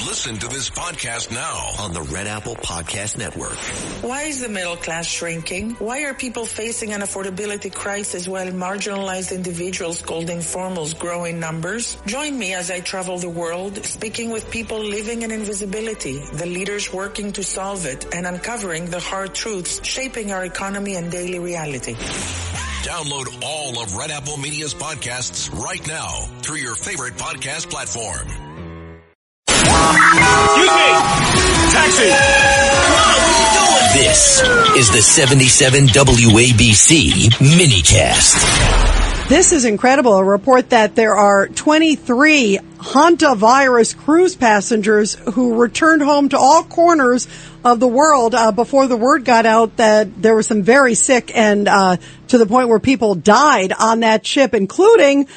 Listen to this podcast now on the Red Apple Podcast Network. Why is the middle class shrinking? Why are people facing an affordability crisis while marginalized individuals called informals grow in numbers? Join me as I travel the world, speaking with people living in invisibility, the leaders working to solve it, and uncovering the hard truths shaping our economy and daily reality. Download all of Red Apple Media's podcasts right now through your favorite podcast platform. Excuse me! Taxi! This is the 77 WABC minicast. This is incredible. A report that there are 23 Hantavirus cruise passengers who returned home to all corners of the world before the word got out that there were some very sick and to the point where people died on that ship, including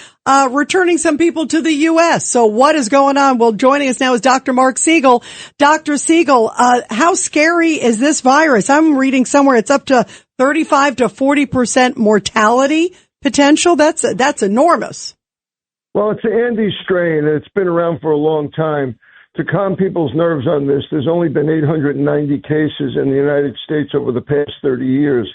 returning some people to the U.S. So what is going on? Well, joining us now is Dr. Marc Siegel. Dr. Siegel, how scary is this virus? I'm reading somewhere it's up to 35 to 40% mortality potential. That's enormous. Well, it's the Andes strain, and it's been around for a long time. To calm people's nerves on this, there's only been 890 cases in the United States over the past 30 years.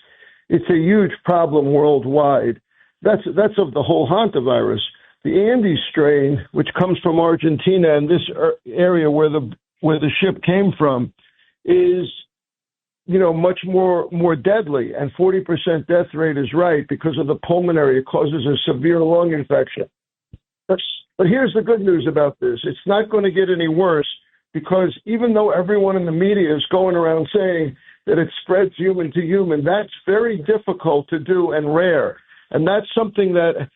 It's a huge problem worldwide. That's of the whole Hantavirus. The Andes strain, which comes from Argentina and this area where the ship came from, is much more deadly, and 40% death rate is right because of the pulmonary. It causes a severe lung infection. But here's the good news about this. It's not going to get any worse because even though everyone in the media is going around saying that it spreads human to human, that's very difficult to do and rare. And that's something that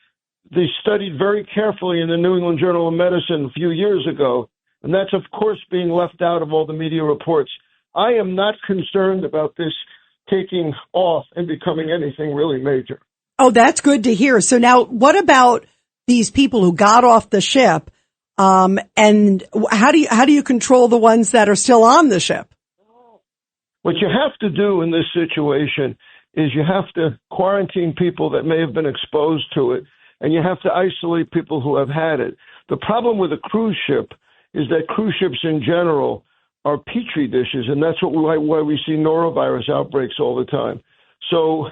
they studied very carefully in the New England Journal of Medicine a few years ago. And that's, of course, being left out of all the media reports. I am not concerned about this taking off and becoming anything really major. Oh, that's good to hear. So now what about these people who got off the ship? And how do you control the ones that are still on the ship? What you have to do in this situation is you have to quarantine people that may have been exposed to it, and you have to isolate people who have had it. The problem with a cruise ship is that cruise ships in general are petri dishes, and that's why we see norovirus outbreaks all the time. So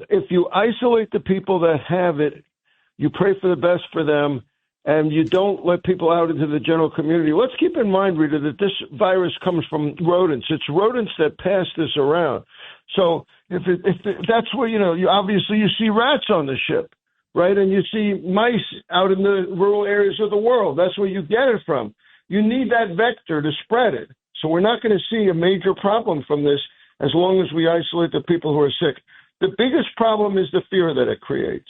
if you isolate the people that have it, you pray for the best for them, and you don't let people out into the general community. Let's keep in mind, Rita, that this virus comes from rodents. It's rodents that pass this around. So if that's where, you obviously you see rats on the ship, right? And you see mice out in the rural areas of the world. That's where you get it from. You need that vector to spread it. So we're not going to see a major problem from this as long as we isolate the people who are sick. The biggest problem is the fear that it creates.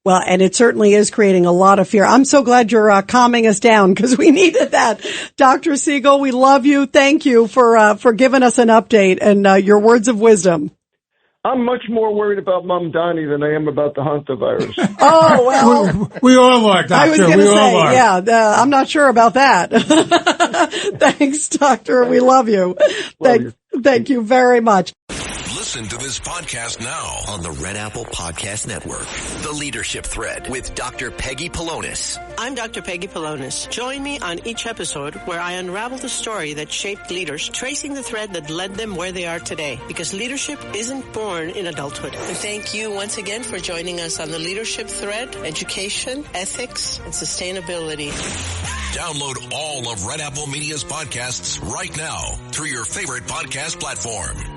Well, and it certainly is creating a lot of fear. I'm so glad you're calming us down because we needed that. Dr. Siegel, we love you. Thank you for giving us an update and your words of wisdom. I'm much more worried about Mom Donnie than I am about the Hantavirus. Oh, well. we all are, Doctor. I was going to say, yeah, I'm not sure about that. Thanks, Doctor. We love you. Thank you very much. Listen to this podcast now on the Red Apple Podcast Network. The Leadership Thread with Dr. Peggy Polonis. I'm Dr. Peggy Polonis. Join me on each episode where I unravel the story that shaped leaders, tracing the thread that led them where they are today. Because leadership isn't born in adulthood. And thank you once again for joining us on the Leadership Thread, education, ethics, and sustainability. Download all of Red Apple Media's podcasts right now through your favorite podcast platform.